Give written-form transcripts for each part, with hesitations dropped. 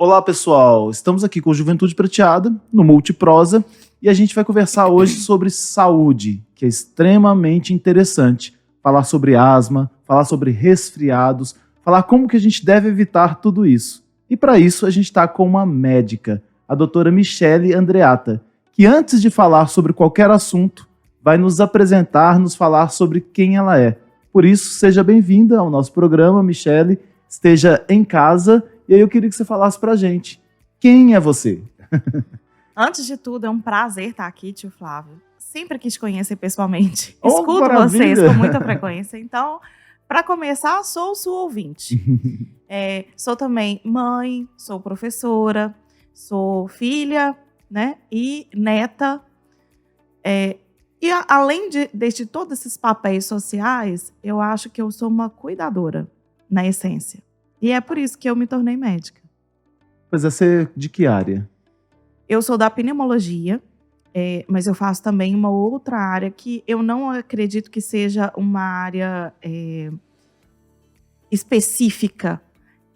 Olá, pessoal! Estamos aqui com Juventude Prateada, no Multiprosa, e a gente vai conversar hoje sobre saúde, que é extremamente interessante. Falar sobre asma, falar sobre resfriados, falar como que a gente deve evitar tudo isso. E para isso, a gente está com uma médica, a doutora Michele Andreatta, que antes de falar sobre qualquer assunto, vai nos apresentar, nos falar sobre quem ela é. Por isso, seja bem-vinda ao nosso programa, Michele. Esteja em casa. E aí eu queria que você falasse pra gente, quem é você? Antes de tudo, é um prazer estar aqui, tio Flávio. Sempre quis conhecer pessoalmente. Oh, Escuto maravilha! vocês com muita frequência. Então, para começar, sou sua ouvinte. Sou também mãe, sou professora, sou filha, né, e neta. Além de todos esses papéis sociais, eu acho que eu sou uma cuidadora, na essência. E é por isso que eu me tornei médica. Pois é, você de que área? Eu sou da pneumologia, mas eu faço também uma outra área que eu não acredito que seja uma área específica.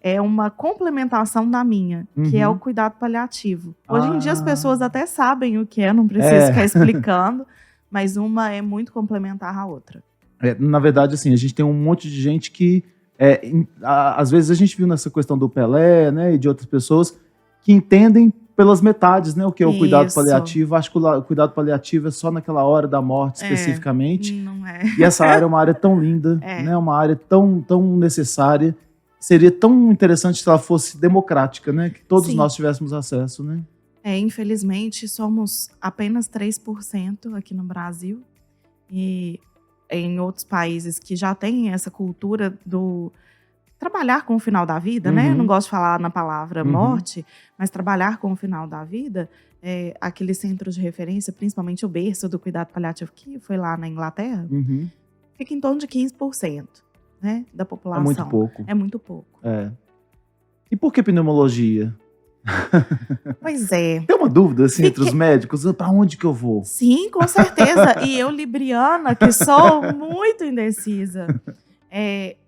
É uma complementação da minha, que é o cuidado paliativo. Hoje em dia as pessoas até sabem o que é, não preciso ficar explicando, mas uma é muito complementar à outra. Na verdade, assim, a gente tem um monte de gente que às vezes a gente viu nessa questão do Pelé, né, e de outras pessoas que entendem pelas metades, né, o que é o cuidado paliativo. Acho que o cuidado paliativo é só naquela hora da morte, especificamente. Não é. E essa área é uma área tão linda, né, uma área tão, tão necessária. Seria tão interessante se ela fosse democrática, né, que todos nós tivéssemos acesso, né? Infelizmente, somos apenas 3% aqui no Brasil. E em outros países que já têm essa cultura do trabalhar com o final da vida, né? Não gosto de falar na palavra morte, mas trabalhar com o final da vida, aqueles centros de referência, principalmente o berço do cuidado paliativo, que foi lá na Inglaterra, fica em torno de 15%, né, da população. É muito pouco. É muito pouco. E por que pneumologia? Pois é. Tem uma dúvida assim, entre os médicos, para onde que eu vou? Sim, com certeza. E eu, libriana, que sou muito indecisa.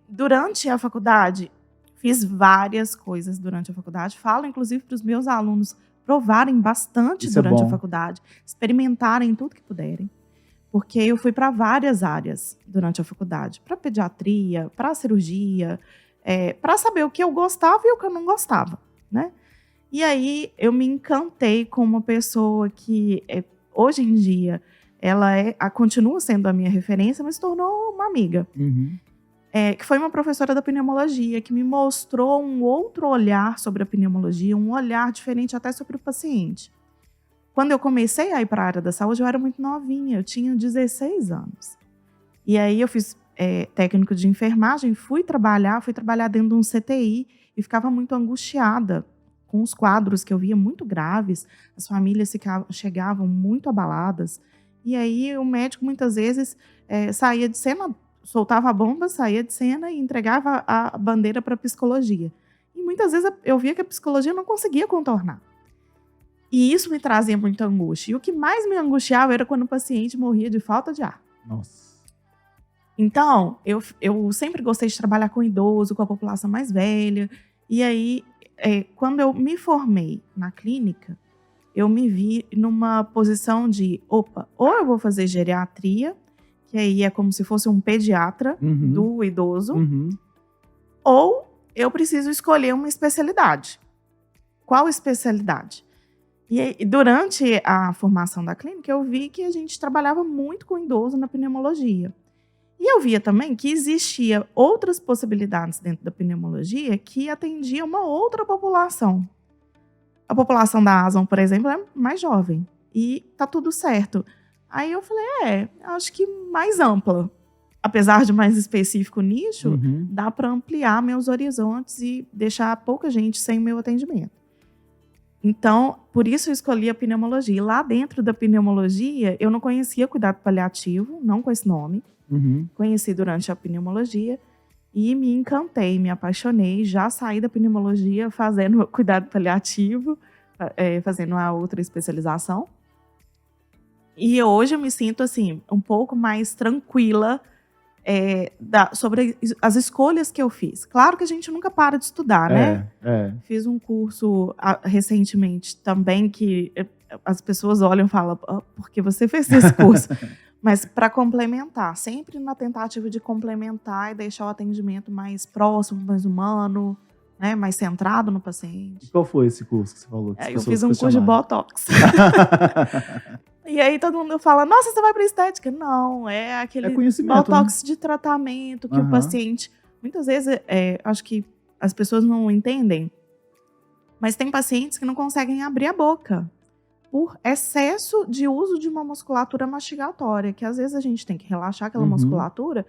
Durante a faculdade, fiz várias coisas durante a faculdade. Falo, inclusive, para os meus alunos provarem bastante durante a faculdade, experimentarem tudo que puderem. Porque eu fui para várias áreas durante a faculdade. Para pediatria, para cirurgia, para saber o que eu gostava e o que eu não gostava, né? E aí eu me encantei com uma pessoa que, hoje em dia, ela continua sendo a minha referência, mas se tornou uma amiga. Que foi uma professora da pneumologia, que me mostrou um outro olhar sobre a pneumologia, um olhar diferente até sobre o paciente. Quando eu comecei a ir para a área da saúde, eu era muito novinha, eu tinha 16 anos. E aí eu fiz técnico de enfermagem, fui trabalhar dentro de um CTI e ficava muito angustiada com os quadros que eu via muito graves, as famílias chegavam muito abaladas, e aí o médico muitas vezes saía de cena, soltava a bomba, saía de cena e entregava a bandeira para a psicologia. E muitas vezes eu via que a psicologia não conseguia contornar. E isso me trazia muita angústia. E o que mais me angustiava era quando o paciente morria de falta de ar. Nossa. Então, eu sempre gostei de trabalhar com idoso, com a população mais velha, e aí quando eu me formei na clínica, eu me vi numa posição de, ou eu vou fazer geriatria, que aí é como se fosse um pediatra do idoso, ou eu preciso escolher uma especialidade. Qual especialidade? E aí, durante a formação da clínica, eu vi que a gente trabalhava muito com idoso na pneumologia. E eu via também que existia outras possibilidades dentro da pneumologia que atendia uma outra população. A população da asma, por exemplo, é mais jovem. E tá tudo certo. Aí eu falei, acho que mais ampla. Apesar de mais específico nicho, dá para ampliar meus horizontes e deixar pouca gente sem o meu atendimento. Então, por isso eu escolhi a pneumologia. E lá dentro da pneumologia, eu não conhecia cuidado paliativo, não com esse nome. Conheci durante a pneumologia e me encantei, me apaixonei. Já saí da pneumologia fazendo cuidado paliativo, fazendo a outra especialização. E hoje eu me sinto assim, um pouco mais tranquila sobre as escolhas que eu fiz. Claro que a gente nunca para de estudar, né? Fiz um curso recentemente também que as pessoas olham e falam, por que você fez esse curso? Mas para complementar, sempre na tentativa de complementar e deixar o atendimento mais próximo, mais humano, né, mais centrado no paciente. E qual foi esse curso que você falou? Que eu fiz um curso de Botox. E aí todo mundo fala, nossa, você vai para estética? Não, é aquele Botox, né, de tratamento que o paciente... Muitas vezes, acho que as pessoas não entendem, mas tem pacientes que não conseguem abrir a boca por excesso de uso de uma musculatura mastigatória, que às vezes a gente tem que relaxar aquela musculatura,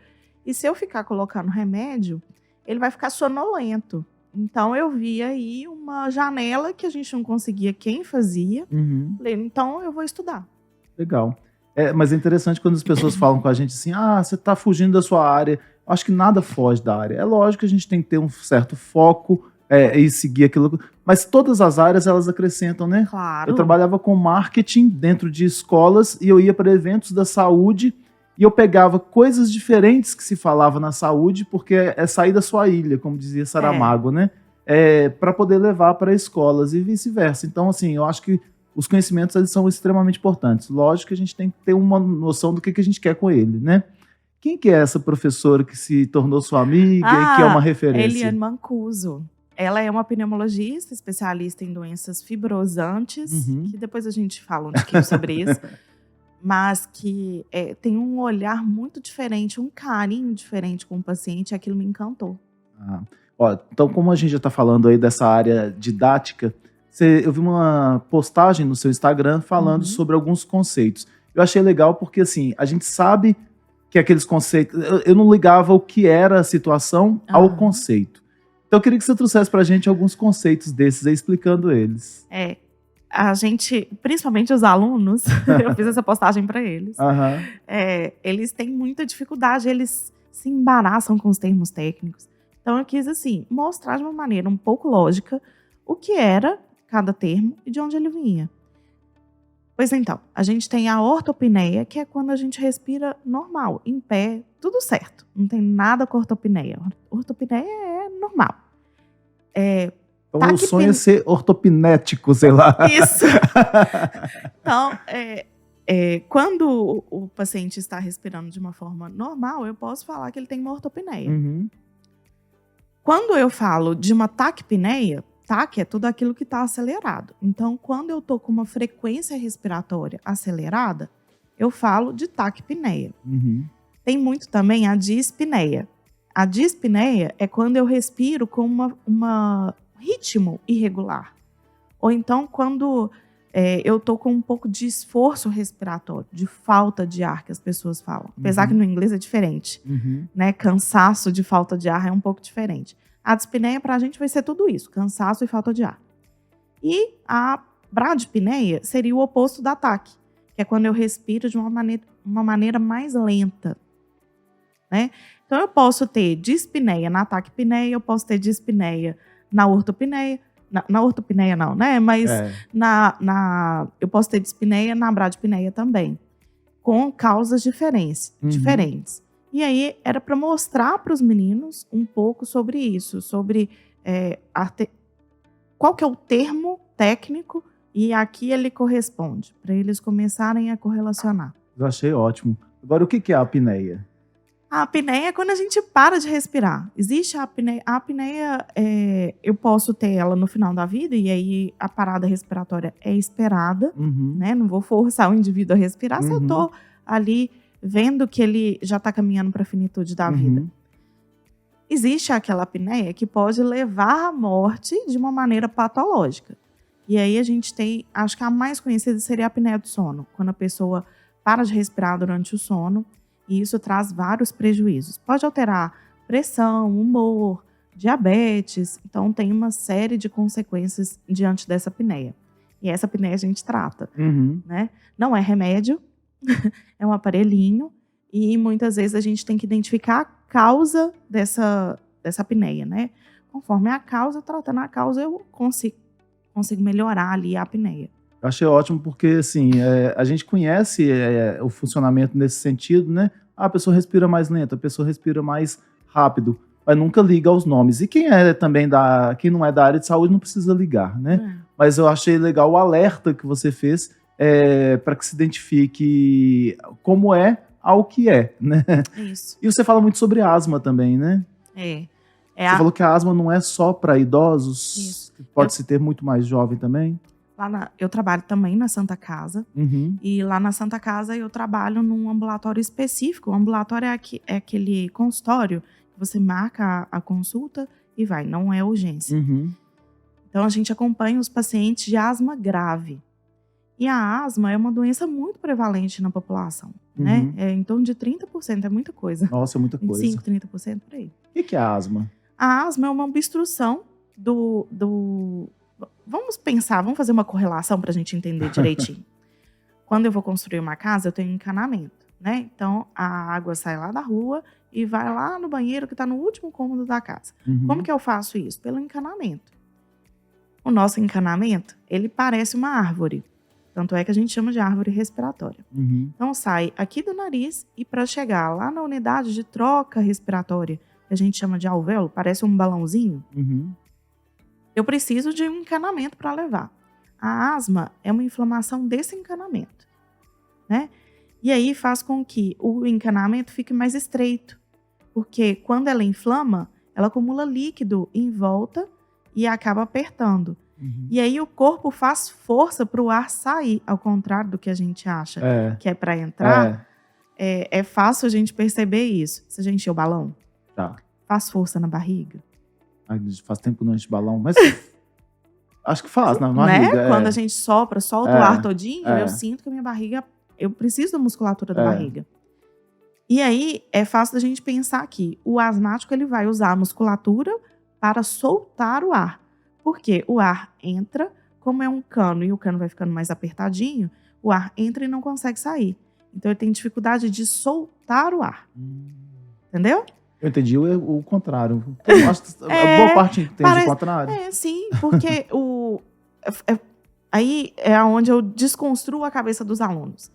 e se eu ficar colocando remédio, ele vai ficar sonolento. Então, eu vi aí uma janela que a gente não conseguia quem fazia. Falei, então eu vou estudar. Legal. Mas é interessante quando as pessoas falam com a gente assim, você está fugindo da sua área. Eu acho que nada foge da área. É lógico que a gente tem que ter um certo foco e seguir aquilo. Mas todas as áreas, elas acrescentam, né? Claro. Eu trabalhava com marketing dentro de escolas e eu ia para eventos da saúde e eu pegava coisas diferentes que se falava na saúde, porque é sair da sua ilha, como dizia Saramago, né? Para poder levar para escolas e vice-versa. Então, assim, eu acho que os conhecimentos, eles são extremamente importantes. Lógico que a gente tem que ter uma noção do que a gente quer com ele, né? Quem que é essa professora que se tornou sua amiga e que é uma referência? Eliane Mancuso. Ela é uma pneumologista, especialista em doenças fibrosantes, que depois a gente fala um pouquinho sobre isso, mas que tem um olhar muito diferente, um carinho diferente com o paciente, e aquilo me encantou. Então, como a gente já está falando aí dessa área didática, eu vi uma postagem no seu Instagram falando sobre alguns conceitos. Eu achei legal porque, assim, a gente sabe que aqueles conceitos... Eu não ligava o que era a situação ao conceito. Então, eu queria que você trouxesse pra gente alguns conceitos desses aí, explicando eles. A gente, principalmente os alunos, eu fiz essa postagem para eles, eles têm muita dificuldade, eles se embaraçam com os termos técnicos. Então, eu quis, assim, mostrar de uma maneira um pouco lógica o que era cada termo e de onde ele vinha. Pois então, a gente tem a ortopneia, que é quando a gente respira normal, em pé, tudo certo. Não tem nada com ortopneia. Ortopneia é normal. Então, o sonho é ser ortopnético, sei lá. Isso. Então, quando o paciente está respirando de uma forma normal, eu posso falar que ele tem uma ortopneia. Quando eu falo de uma taquipneia, TAC é tudo aquilo que está acelerado. Então, quando eu estou com uma frequência respiratória acelerada, eu falo de taquipneia. Tem muito também a dispneia. A dispneia é quando eu respiro com uma ritmo irregular. Ou então, quando eu estou com um pouco de esforço respiratório, de falta de ar, que as pessoas falam. Apesar que no inglês é diferente. Né? Cansaço de falta de ar é um pouco diferente. A dispneia, para a gente, vai ser tudo isso, cansaço e falta de ar. E a bradipneia seria o oposto da TAC, que é quando eu respiro de uma maneira mais lenta. Né? Então, eu posso ter dispneia na taquipneia, eu posso ter dispneia na ortopneia. Na ortopneia não, né? Mas eu posso ter dispneia na bradipneia também, com causas diferentes. E aí, era para mostrar para os meninos um pouco sobre isso, sobre qual que é o termo técnico e a que ele corresponde, para eles começarem a correlacionar. Eu achei ótimo. Agora, o que é a apneia? A apneia é quando a gente para de respirar. Existe a apneia. A apneia, eu posso ter ela no final da vida, e aí a parada respiratória é esperada, né? Não vou forçar o indivíduo a respirar se eu estou ali vendo que ele já está caminhando para a finitude da vida. Existe aquela apneia que pode levar à morte de uma maneira patológica. E aí a gente tem, acho que a mais conhecida seria a apneia do sono, quando a pessoa para de respirar durante o sono, e isso traz vários prejuízos. Pode alterar pressão, humor, diabetes, então tem uma série de consequências diante dessa apneia. E essa apneia a gente trata, né? Não é remédio, é um aparelhinho, e muitas vezes a gente tem que identificar a causa dessa apneia, né? Conforme a causa, tratando a causa, eu consigo melhorar ali a apneia. Eu achei ótimo porque, assim, a gente conhece o funcionamento nesse sentido, né? a pessoa respira mais lento, a pessoa respira mais rápido, mas nunca liga aos nomes. E quem quem não é da área de saúde não precisa ligar, né? Mas eu achei legal o alerta que você fez para que se identifique como é ao que é, né? Isso. E você fala muito sobre asma também, né? Você falou que a asma não é só para idosos, Isso. Pode-se ter muito mais jovem também? Eu trabalho também na Santa Casa. E lá na Santa Casa eu trabalho num ambulatório específico. O ambulatório é aquele consultório que você marca a consulta e vai, não é urgência. Então a gente acompanha os pacientes de asma grave. E a asma é uma doença muito prevalente na população, né? É em torno de 30%, é muita coisa. Nossa, é muita coisa. 25%, 30% por aí. O que é a asma? A asma é uma obstrução Vamos pensar, vamos fazer uma correlação para a gente entender direitinho. Quando eu vou construir uma casa, eu tenho encanamento, né? Então, a água sai lá da rua e vai lá no banheiro que está no último cômodo da casa. Como que eu faço isso? Pelo encanamento. O nosso encanamento, ele parece uma árvore. Tanto é que a gente chama de árvore respiratória. Então, sai aqui do nariz e para chegar lá na unidade de troca respiratória, que a gente chama de alvéolo, parece um balãozinho, eu preciso de um encanamento para levar. A asma é uma inflamação desse encanamento, né? E aí faz com que o encanamento fique mais estreito, porque quando ela inflama, ela acumula líquido em volta e acaba apertando. E aí o corpo faz força para o ar sair, ao contrário do que a gente acha que é para entrar. É fácil a gente perceber isso. Se a gente encher o balão, faz força na barriga. Faz tempo que não enche balão, mas acho que faz na barriga. Né? Quando a gente solta o ar todinho, eu sinto que a minha barriga, eu preciso da musculatura da barriga. E aí é fácil da gente pensar que o asmático ele vai usar a musculatura para soltar o ar. Porque o ar entra, como é um cano e o cano vai ficando mais apertadinho, o ar entra e não consegue sair. Então ele tem dificuldade de soltar o ar. Entendeu? Eu entendi o contrário. Eu acho que boa parte entende o contrário. Sim, porque aí é onde eu desconstruo a cabeça dos alunos.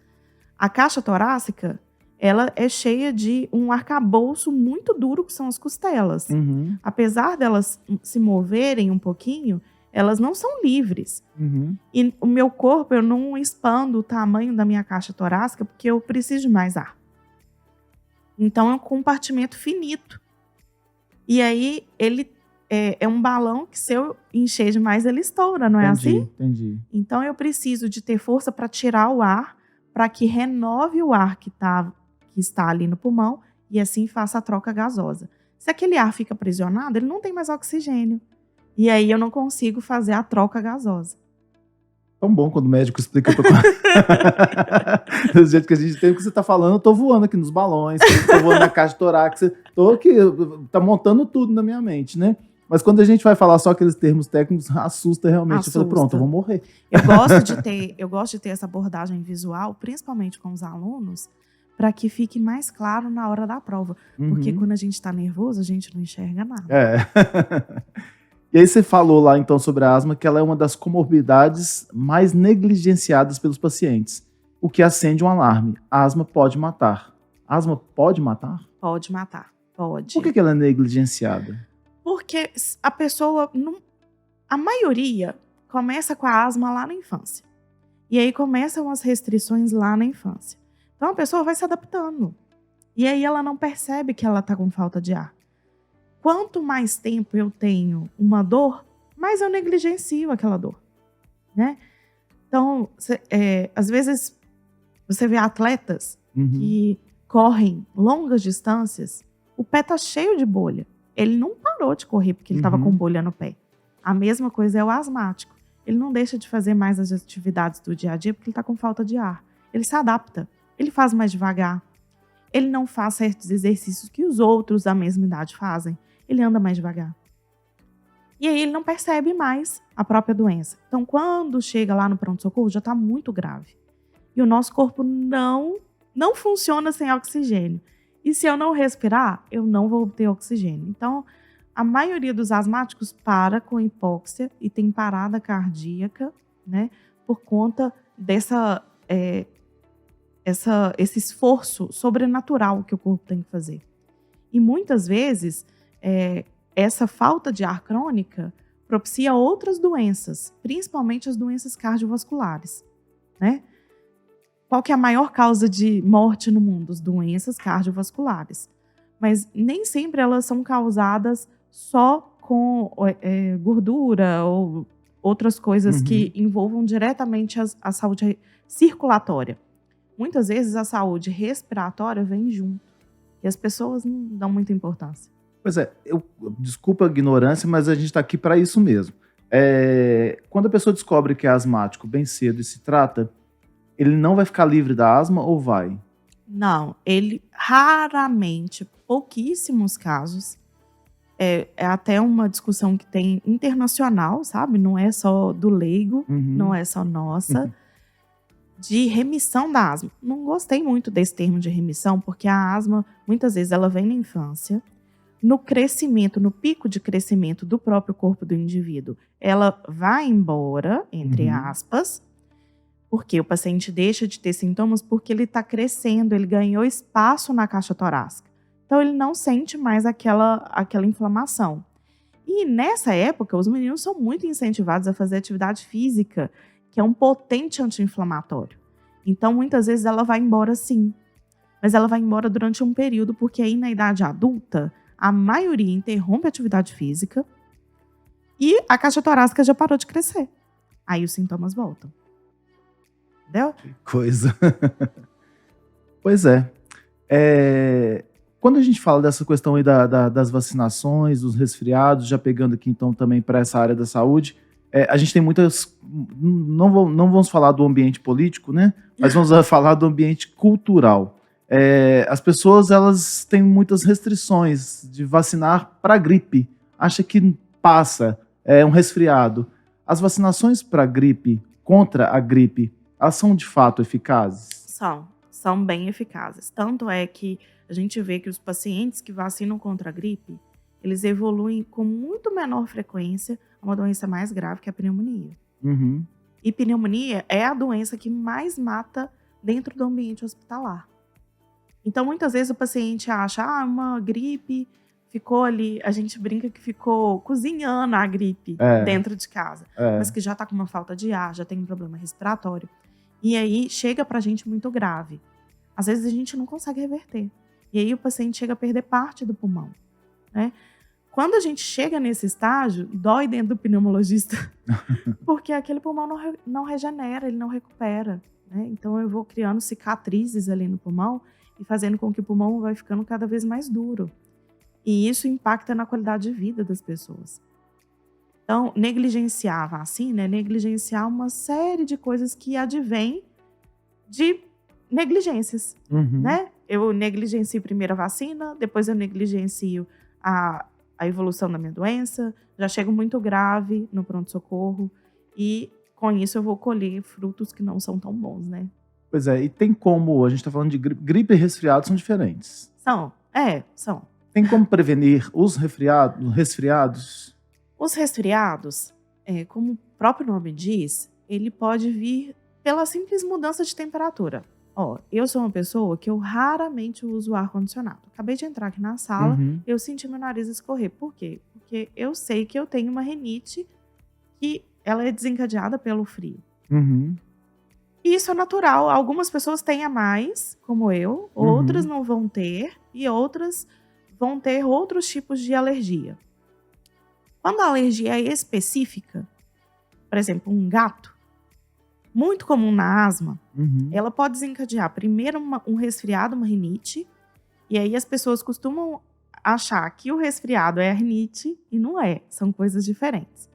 A caixa torácica, ela é cheia de um arcabouço muito duro, que são as costelas. Apesar delas se moverem um pouquinho, elas não são livres. E o meu corpo, eu não expando o tamanho da minha caixa torácica, porque eu preciso de mais ar. Então, é um compartimento finito. E aí, ele é um balão que, se eu encher demais, ele estoura, não é assim? Entendi. Então, eu preciso de ter força para tirar o ar, para que renove o ar que está ali no pulmão e assim faça a troca gasosa. Se aquele ar fica aprisionado, ele não tem mais oxigênio. E aí, eu não consigo fazer a troca gasosa. Tão bom quando o médico explica do jeito que a gente tem o que você tá falando. Eu tô voando aqui nos balões, tô voando na caixa torácica, tô aqui, tá montando tudo na minha mente, né? Mas quando a gente vai falar só aqueles termos técnicos, assusta realmente. Eu falei, pronto, eu vou morrer. Eu gosto de ter essa abordagem visual, principalmente com os alunos, para que fique mais claro na hora da prova. Porque quando a gente tá nervoso, a gente não enxerga nada. E aí você falou lá, então, sobre a asma, que ela é uma das comorbidades mais negligenciadas pelos pacientes, o que acende um alarme. A asma pode matar. A asma pode matar? Pode matar, pode. Por que ela é negligenciada? Porque a pessoa, a maioria, começa com a asma lá na infância. E aí começam as restrições lá na infância. Então a pessoa vai se adaptando. E aí ela não percebe que ela está com falta de ar. Quanto mais tempo eu tenho uma dor, mais eu negligencio aquela dor, né? Então, às vezes, você vê atletas que correm longas distâncias, o pé tá cheio de bolha. Ele não parou de correr porque ele estava com bolha no pé. A mesma coisa é o asmático. Ele não deixa de fazer mais as atividades do dia a dia porque ele está com falta de ar. Ele se adapta, ele faz mais devagar. Ele não faz certos exercícios que os outros da mesma idade fazem. Ele anda mais devagar. E aí ele não percebe mais a própria doença. Então, quando chega lá no pronto-socorro, já está muito grave. E o nosso corpo não funciona sem oxigênio. E se eu não respirar, eu não vou obter oxigênio. Então, a maioria dos asmáticos para com hipóxia e tem parada cardíaca, né? Por conta esse esforço sobrenatural que o corpo tem que fazer. E muitas vezes, essa falta de ar crônica propicia outras doenças, principalmente as doenças cardiovasculares, né? Qual que é a maior causa de morte no mundo? As doenças cardiovasculares. Mas nem sempre elas são causadas só com gordura ou outras coisas que envolvam diretamente a saúde circulatória. Muitas vezes a saúde respiratória vem junto. E as pessoas não dão muita importância. Pois é, desculpa a ignorância, mas a gente está aqui para isso mesmo. Quando a pessoa descobre que é asmático bem cedo e se trata, ele não vai ficar livre da asma ou vai? Não, ele raramente, pouquíssimos casos, é até uma discussão que tem internacional, sabe? Não é só do leigo, não é só nossa, de remissão da asma. Não gostei muito desse termo de remissão, porque a asma, muitas vezes, ela vem na infância. No crescimento, no pico de crescimento do próprio corpo do indivíduo, ela vai embora, entre aspas, porque o paciente deixa de ter sintomas porque ele está crescendo, ele ganhou espaço na caixa torácica. Então, ele não sente mais aquela inflamação. E nessa época, os meninos são muito incentivados a fazer atividade física, que é um potente anti-inflamatório. Então, muitas vezes, ela vai embora sim. Mas ela vai embora durante um período, porque aí na idade adulta, a maioria interrompe a atividade física e a caixa torácica já parou de crescer. Aí os sintomas voltam. Entendeu? Que coisa. Pois é. Quando a gente fala dessa questão aí das vacinações, dos resfriados, já pegando aqui então também para essa área da saúde, a gente tem muitas... Não vamos falar do ambiente político, né? Mas vamos falar do ambiente cultural. As pessoas, elas têm muitas restrições de vacinar para gripe. Acha que passa, um resfriado. As vacinações para gripe, contra a gripe, elas são de fato eficazes? São bem eficazes. Tanto é que a gente vê que os pacientes que vacinam contra a gripe, eles evoluem com muito menor frequência a uma doença mais grave, que é a pneumonia. E pneumonia é a doença que mais mata dentro do ambiente hospitalar. Então, muitas vezes o paciente acha, uma gripe, ficou ali, a gente brinca que ficou cozinhando a gripe dentro de casa, mas que já está com uma falta de ar, já tem um problema respiratório. E aí chega pra gente muito grave. Às vezes a gente não consegue reverter. E aí o paciente chega a perder parte do pulmão, né? Quando a gente chega nesse estágio, dói dentro do pneumologista, porque aquele pulmão não regenera, ele não recupera, né? Então eu vou criando cicatrizes ali no pulmão e fazendo com que o pulmão vai ficando cada vez mais duro. E isso impacta na qualidade de vida das pessoas. Então, negligenciar a vacina é negligenciar uma série de coisas que advêm de negligências, né? Eu negligencio primeiro a vacina, depois eu negligencio a evolução da minha doença, já chego muito grave no pronto-socorro e com isso eu vou colher frutos que não são tão bons, né? Pois é, e tem como, a gente está falando de gripe e resfriado são diferentes. São. Tem como prevenir os resfriados? Os resfriados, como o próprio nome diz, ele pode vir pela simples mudança de temperatura. Eu sou uma pessoa que eu raramente uso ar-condicionado. Acabei de entrar aqui na sala, eu senti meu nariz escorrer. Por quê? Porque eu sei que eu tenho uma rinite que ela é desencadeada pelo frio. E isso é natural. Algumas pessoas têm a mais, como eu, outras não vão ter, e outras vão ter outros tipos de alergia. Quando a alergia é específica, por exemplo, um gato, muito comum na asma, ela pode desencadear primeiro um resfriado, uma rinite, e aí as pessoas costumam achar que o resfriado é a rinite, e não é, são coisas diferentes.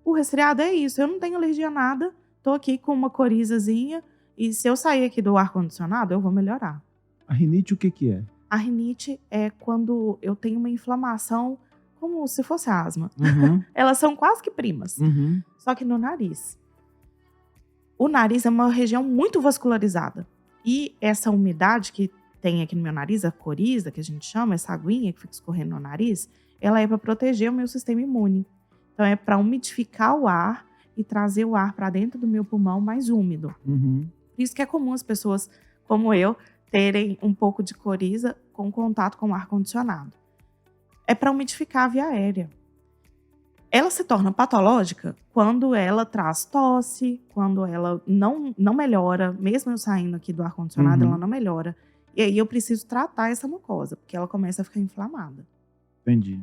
O resfriado é isso, eu não tenho alergia a nada, tô aqui com uma corizazinha, e se eu sair aqui do ar-condicionado, eu vou melhorar. A rinite o que é? A rinite é quando eu tenho uma inflamação, como se fosse asma. Elas são quase que primas, só que no nariz. O nariz é uma região muito vascularizada. E essa umidade que tem aqui no meu nariz, a coriza, que a gente chama, essa aguinha que fica escorrendo no nariz, ela é para proteger o meu sistema imune. Então é para umidificar o ar e trazer o ar para dentro do meu pulmão mais úmido. Por isso que é comum as pessoas, como eu, terem um pouco de coriza com contato com o ar-condicionado. É para umidificar a via aérea. Ela se torna patológica quando ela traz tosse, quando ela não melhora, mesmo eu saindo aqui do ar-condicionado, ela não melhora. E aí eu preciso tratar essa mucosa, porque ela começa a ficar inflamada. Entendi.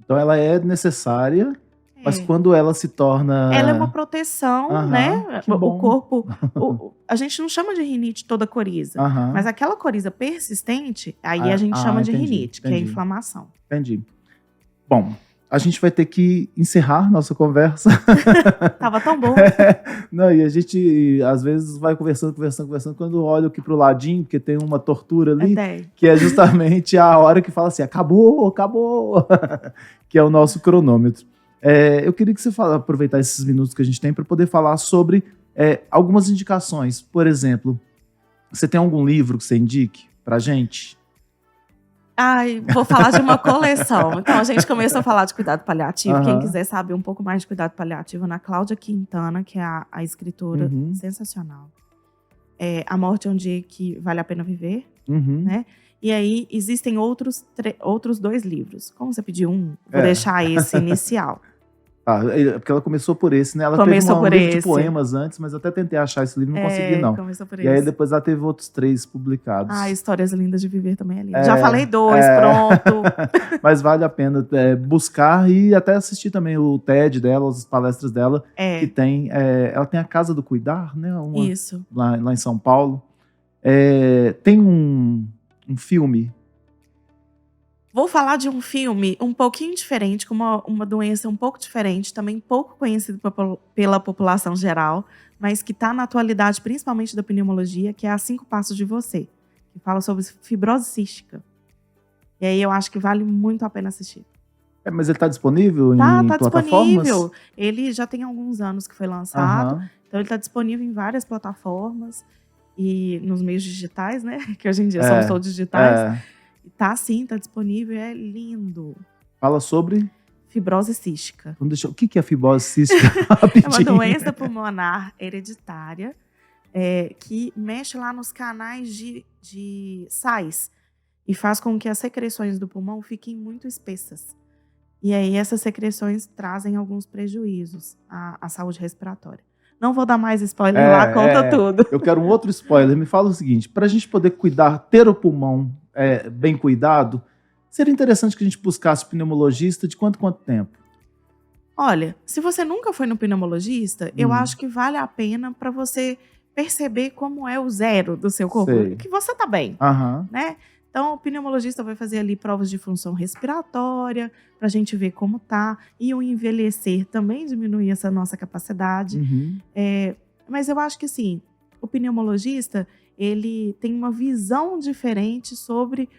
Então ela é necessária, mas É. quando ela se torna... Ela é uma proteção, Aham, né? que bom. O corpo... a gente não chama de rinite toda coriza, Aham. mas aquela coriza persistente, aí a gente chama de entendi, rinite, que é inflamação. Entendi. Bom, a gente vai ter que encerrar nossa conversa. Tava tão bom. Não, e a gente, às vezes, vai conversando, quando olha aqui pro ladinho, porque tem uma tortura ali, que é justamente a hora que fala assim, acabou, que é o nosso cronômetro. Eu queria que você aproveitar esses minutos que a gente tem para poder falar sobre algumas indicações. Por exemplo, você tem algum livro que você indique pra gente? Ai, vou falar de uma coleção. Então, a gente começou a falar de cuidado paliativo. Quem quiser saber um pouco mais de cuidado paliativo, na Cláudia Quintana, que é a escritora sensacional. A Morte é um Dia que Vale a Pena Viver, né? E aí, existem outros 2 livros. Como você pediu vou deixar esse inicial. Porque ela começou por esse, né? Ela começou teve por livro esse. de poemas antes, mas eu até tentei achar esse livro, não consegui, não. Começou por esse. E aí depois ela teve outros 3 publicados. Histórias Lindas de Viver também é lindo. Já falei 2, pronto. Mas vale a pena buscar e até assistir também o TED dela, as palestras dela, que tem... ela tem a Casa do Cuidar, né? Isso. Lá em São Paulo. Tem um filme... Vou falar de um filme um pouquinho diferente, com uma doença um pouco diferente, também pouco conhecido pela população geral, mas que está na atualidade, principalmente da pneumologia, que é A 5 Passos de Você, que fala sobre fibrose cística. E aí eu acho que vale muito a pena assistir. Mas ele está disponível em plataformas? Tá disponível. Plataformas? Ele já tem alguns anos que foi lançado, então ele está disponível em várias plataformas e nos meios digitais, né? Que hoje em dia somos todos digitais. Tá sim, tá disponível, é lindo. Fala sobre? Fibrose cística. O que é fibrose cística? É uma doença pulmonar hereditária que mexe lá nos canais de sais e faz com que as secreções do pulmão fiquem muito espessas. E aí essas secreções trazem alguns prejuízos à saúde respiratória. Não vou dar mais spoiler lá, conta tudo. Eu quero um outro spoiler. Me fala o seguinte, para a gente poder ter o pulmão bem cuidado, seria interessante que a gente buscasse pneumologista de quanto tempo? Olha, se você nunca foi no pneumologista, eu acho que vale a pena para você perceber como é o zero do seu corpo, que você tá bem, né? Então, o pneumologista vai fazer ali provas de função respiratória, para a gente ver como tá, e o envelhecer também diminui essa nossa capacidade. Mas eu acho que, assim, o pneumologista, ele tem uma visão diferente sobre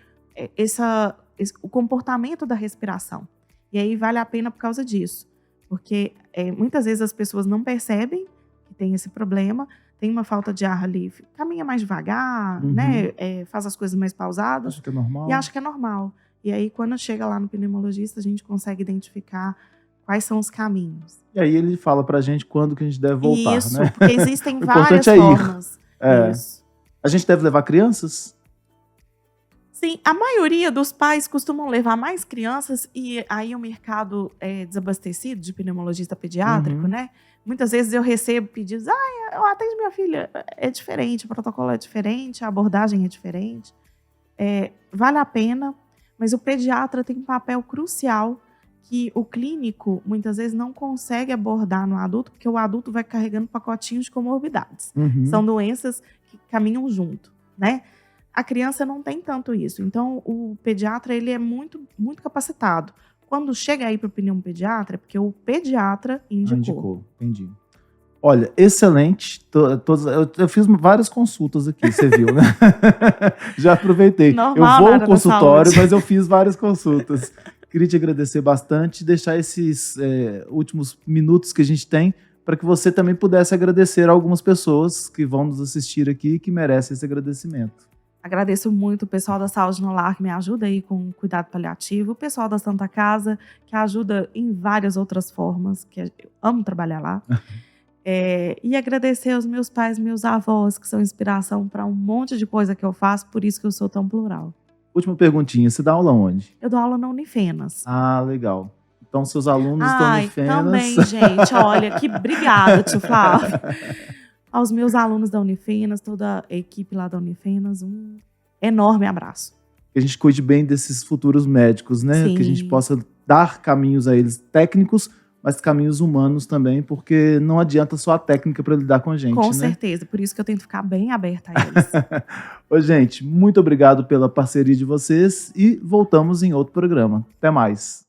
o comportamento da respiração. E aí vale a pena por causa disso. Porque muitas vezes as pessoas não percebem que tem esse problema, tem uma falta de ar ali, caminha mais devagar, né? Faz as coisas mais pausadas. Acho que é normal. E acha que é normal. E aí, quando chega lá no pneumologista, a gente consegue identificar quais são os caminhos. E aí ele fala pra gente quando que a gente deve voltar, isso, né? Porque existem várias formas. Isso. A gente deve levar crianças? Sim, a maioria dos pais costumam levar mais crianças e aí o mercado é desabastecido de pneumologista pediátrico, né? Muitas vezes eu recebo pedidos, eu atendo minha filha, é diferente, o protocolo é diferente, a abordagem é diferente. Vale a pena, mas o pediatra tem um papel crucial que o clínico, muitas vezes, não consegue abordar no adulto, porque o adulto vai carregando pacotinhos de comorbidades. São doenças que caminham junto, né? A criança não tem tanto isso. Então, o pediatra, ele é muito, muito capacitado. Quando chega aí para o pneumopediatra, é porque o pediatra indicou. Entendi. Olha, excelente. Eu fiz várias consultas aqui, você viu, né? Já aproveitei. Normal, eu vou ao consultório, mas eu fiz várias consultas. Queria te agradecer bastante e deixar esses últimos minutos que a gente tem para que você também pudesse agradecer a algumas pessoas que vão nos assistir aqui e que merecem esse agradecimento. Agradeço muito o pessoal da Saúde no Lar, que me ajuda aí com o cuidado paliativo, o pessoal da Santa Casa, que ajuda em várias outras formas, que eu amo trabalhar lá. E agradecer aos meus pais, meus avós, que são inspiração para um monte de coisa que eu faço, por isso que eu sou tão plural. Última perguntinha, você dá aula onde? Eu dou aula na Unifenas. Ah, legal. Então, seus alunos da Unifenas... também, gente, olha, que obrigada, tio Flávio. Aos meus alunos da Unifenas, toda a equipe lá da Unifenas, um enorme abraço. Que a gente cuide bem desses futuros médicos, né? Sim. Que a gente possa dar caminhos a eles técnicos, mas caminhos humanos também, porque não adianta só a técnica para lidar com a gente, Com né? certeza, por isso que eu tento ficar bem aberta a eles. Ô, gente, muito obrigado pela parceria de vocês e voltamos em outro programa. Até mais.